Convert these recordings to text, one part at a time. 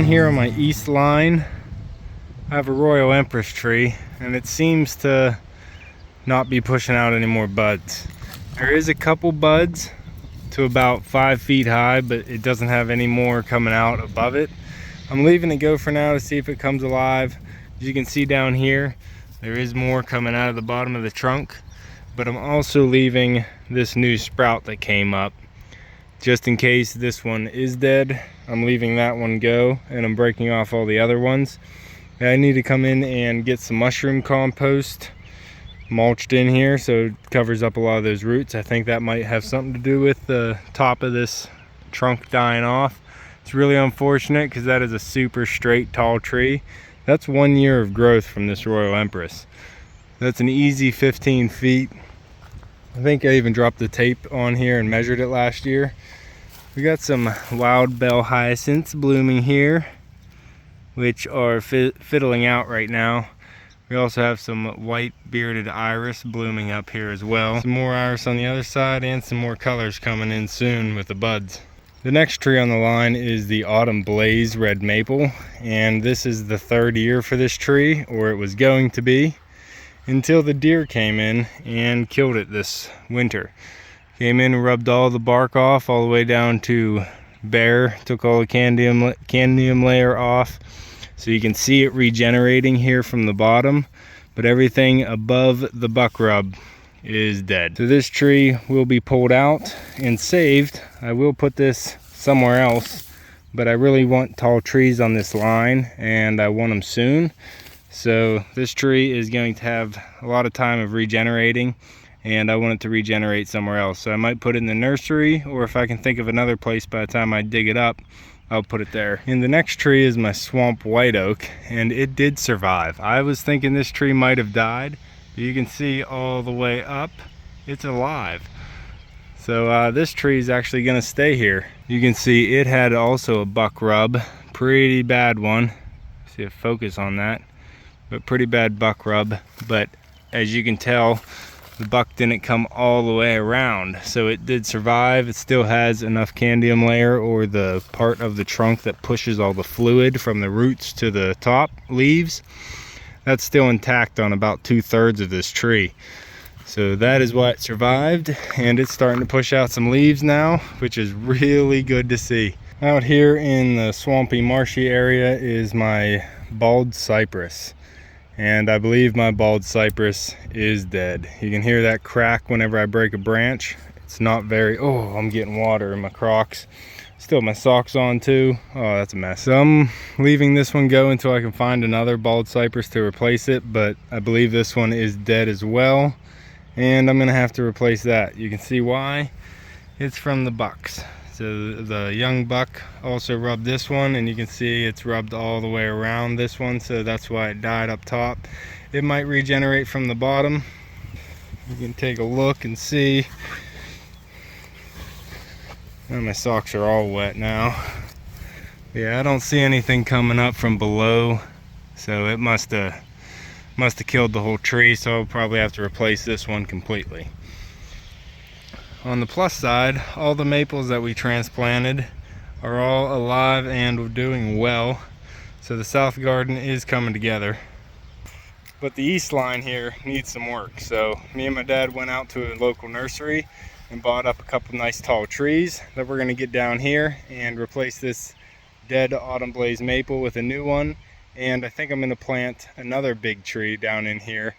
down here on my east line, I have a Royal Empress tree, and it seems to not be pushing out any more buds. There is a couple buds to about 5 feet high, but it doesn't have any more coming out above it. I'm leaving it go for now to see if it comes alive. As you can see down here, there is more coming out of the bottom of the trunk, but I'm also leaving this new sprout that came up just in case this one is dead. I'm leaving that one go, and I'm breaking off all the other ones. I need to come in and get some mushroom compost mulched in here so it covers up a lot of those roots. I think that might have something to do with the top of this trunk dying off. It's really unfortunate because that is a super straight tall tree. That's 1 year of growth from this Royal Empress. That's an easy 15 feet. I think I even dropped the tape on here and measured it last year. We got some wild bell hyacinths blooming here, which are fiddling out right now. We also have some white bearded iris blooming up here as well. Some more iris on the other side and some more colors coming in soon with the buds. The next tree on the line is the Autumn Blaze red maple, and this is the 3rd year for this tree, or it was going to be, until the deer came in and killed it this winter. Came in and rubbed all the bark off all the way down to bare, took all the candium layer off. So you can see it regenerating here from the bottom, but everything above the buck rub is dead. So this tree will be pulled out and saved. I will put this somewhere else, but I really want tall trees on this line, and I want them soon. So this tree is going to have a lot of time of regenerating, and I want it to regenerate somewhere else. So I might put it in the nursery, or if I can think of another place by the time I dig it up, I'll put it there. And the next tree is my swamp white oak, and it did survive. I was thinking this tree might have died, but you can see all the way up, it's alive. So this tree is actually gonna stay here. You can see it had also a buck rub, pretty bad one. See a focus on that, but pretty bad buck rub. But as you can tell, the buck didn't come all the way around, so it did survive. It still has enough candium layer, or the part of the trunk that pushes all the fluid from the roots to the top leaves. That's still intact on about 2/3 of this tree. So that is why it survived, and it's starting to push out some leaves now, which is really good to see. Out here in the swampy, marshy area is my bald cypress. And I believe my bald cypress is dead. You can hear that crack whenever I break a branch. It's not very, oh, I'm getting water in my Crocs. Still have my socks on too. Oh, that's a mess. So I'm leaving this one go until I can find another bald cypress to replace it, but I believe this one is dead as well. And I'm gonna have to replace that. You can see why. It's from the bucks. So the young buck also rubbed this one, and you can see it's rubbed all the way around this one, so that's why it died up top. It might regenerate from the bottom. You can take a look and see. Oh, my socks are all wet now. Yeah, I don't see anything coming up from below, so it must have killed the whole tree, so I'll probably have to replace this one completely. On the plus side, all the maples that we transplanted are all alive and doing well. So the south garden is coming together. But the east line here needs some work. So me and my dad went out to a local nursery and bought up a couple nice tall trees that we're gonna get down here and replace this dead Autumn Blaze maple with a new one. And I think I'm gonna plant another big tree down in here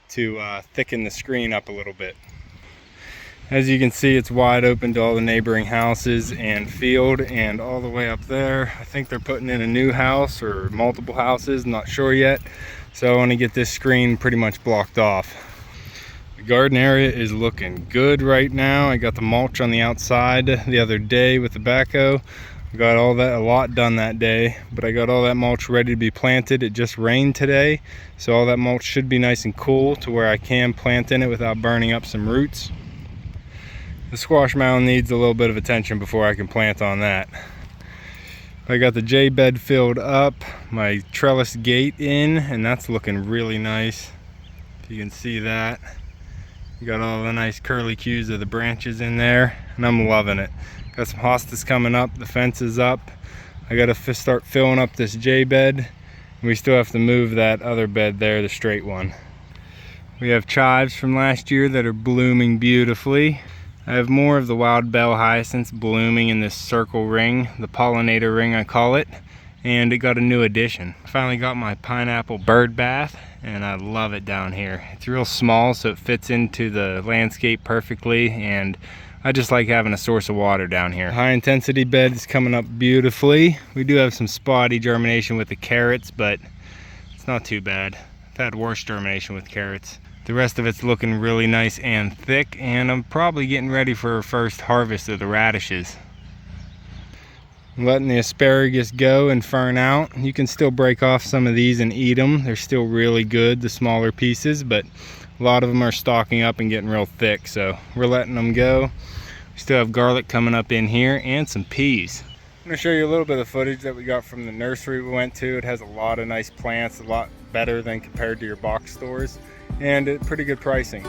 to thicken the screen up a little bit. As you can see, it's wide open to all the neighboring houses and field, and all the way up there, I think they're putting in a new house or multiple houses, not sure yet. So I want to get this screen pretty much blocked off. The garden area is looking good right now. I got the mulch on the outside the other day with the backhoe. I got all that, a lot done that day, but I got all that mulch ready to be planted. It just rained today, so all that mulch should be nice and cool to where I can plant in it without burning up some roots. The squash mound needs a little bit of attention before I can plant on that. I got the J bed filled up, my trellis gate in, and that's looking really nice. If you can see that. You got all the nice curly cues of the branches in there, and I'm loving it. Got some hostas coming up, the fence is up. I gotta start filling up this J bed. We still have to move that other bed there, the straight one. We have chives from last year that are blooming beautifully. I have more of the wild bell hyacinths blooming in this circle ring, the pollinator ring I call it, and it got a new addition. I finally got my pineapple bird bath, and I love it down here. It's real small, so it fits into the landscape perfectly, and I just like having a source of water down here. High intensity bed is coming up beautifully. We do have some spotty germination with the carrots, but it's not too bad. I've had worse germination with carrots. The rest of it's looking really nice and thick, and I'm probably getting ready for our first harvest of the radishes. I'm letting the asparagus go and fern out. You can still break off some of these and eat them. They're still really good, the smaller pieces, but a lot of them are stalking up and getting real thick, so we're letting them go. We still have garlic coming up in here and some peas. I'm going to show you a little bit of footage that we got from the nursery we went to. It has a lot of nice plants, a lot better than compared to your box stores, and at pretty good pricing.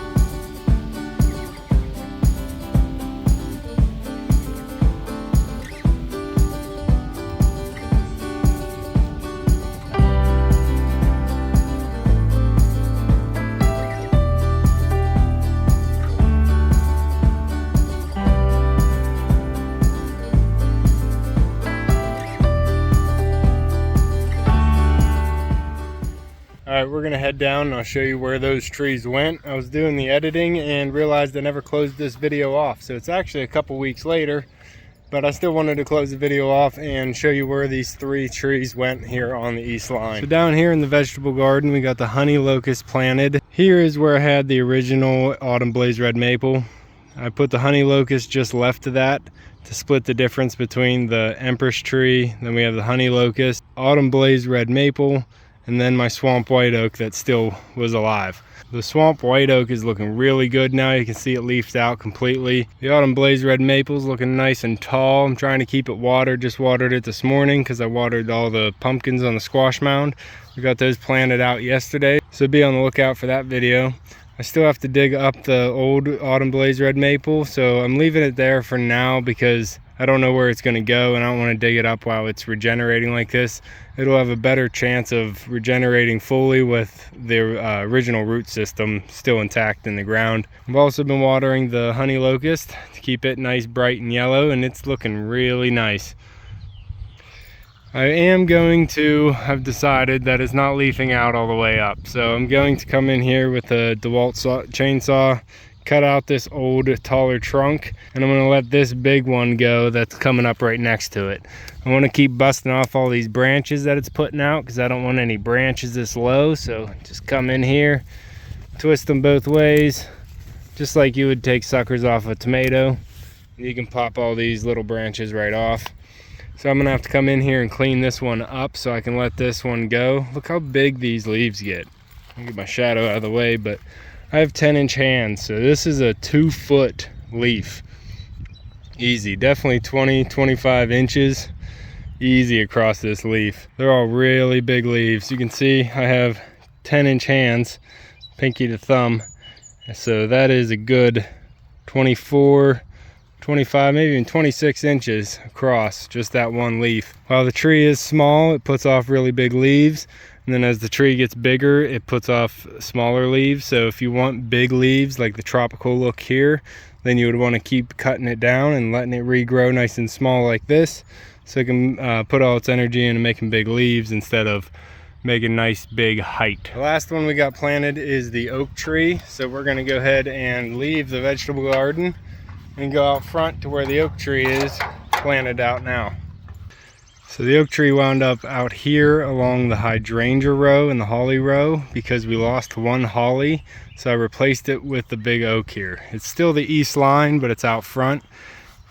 Alright, we're going to head down and I'll show you where those trees went. I was doing the editing and realized I never closed this video off. So it's actually a couple weeks later, but I still wanted to close the video off and show you where these 3 trees went here on the east line. So down here in the vegetable garden, we got the honey locust planted. Here is where I had the original autumn blaze red maple. I put the honey locust just left of that to split the difference between the empress tree. Then we have the honey locust, autumn blaze red maple, and then my swamp white oak that still was alive. The swamp white oak is looking really good now. You can see it leafed out completely. The autumn blaze red maple is looking nice and tall. I'm trying to keep it watered. Just watered it this morning because I watered all the pumpkins on the squash mound. We got those planted out yesterday, so be on the lookout for that video. I still have to dig up the old autumn blaze red maple, so I'm leaving it there for now because I don't know where it's going to go, and I don't want to dig it up while it's regenerating like this. It'll have a better chance of regenerating fully with the original root system still intact in the ground. I've also been watering the honey locust to keep it nice, bright, and yellow, and it's looking really nice. I've decided that it's not leafing out all the way up, so I'm going to come in here with a DeWalt chainsaw, cut out this old taller trunk, and I'm going to let this big one go that's coming up right next to it. I want to keep busting off all these branches that it's putting out because I don't want any branches this low, so just come in here, twist them both ways, just like you would take suckers off a tomato. You can pop all these little branches right off. So I'm gonna have to come in here and clean this one up so I can let this one go. Look how big these leaves get. I'll get my shadow out of the way, but I have 10-inch hands, so this is a 2-foot leaf. Easy, definitely 20-25 inches easy across this leaf. They're all really big leaves. You can see I have 10-inch hands, pinky to thumb, so that is a good 24, 25, maybe even 26 inches across just that one leaf. While the tree is small, it puts off really big leaves, and then as the tree gets bigger, it puts off smaller leaves. So if you want big leaves like the tropical look here, then you would want to keep cutting it down and letting it regrow nice and small like this, so it can put all its energy into making big leaves instead of making nice big height. The last one we got planted is the oak tree, so we're going to go ahead and leave the vegetable garden and go out front to where the oak tree is planted out now. So the oak tree wound up out here along the hydrangea row and the holly row because we lost one holly, so I replaced it with the big oak here. It's still the east line, but it's out front.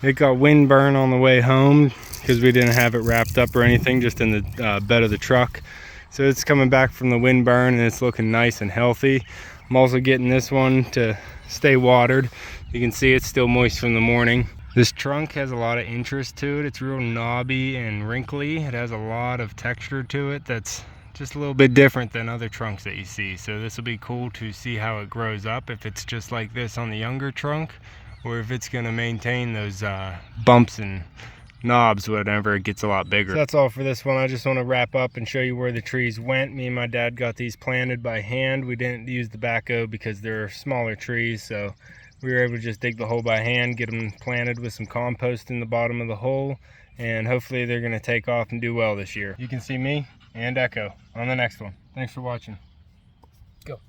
It got wind burn on the way home because we didn't have it wrapped up or anything, just in the bed of the truck. So it's coming back from the wind burn and it's looking nice and healthy. I'm also getting this one to stay watered. You can see it's still moist from the morning. This trunk has a lot of interest to it. It's real knobby and wrinkly. It has a lot of texture to it that's just a little bit different than other trunks that you see. So this will be cool to see how it grows up, if it's just like this on the younger trunk, or if it's going to maintain those bumps and knobs whenever it gets a lot bigger. So that's all for this one. I just want to wrap up and show you where the trees went. Me and my dad got these planted by hand. We didn't use the backhoe because they're smaller trees, so we were able to just dig the hole by hand, get them planted with some compost in the bottom of the hole, and hopefully they're going to take off and do well this year. You can see me and Echo on the next one. Thanks for watching. Go.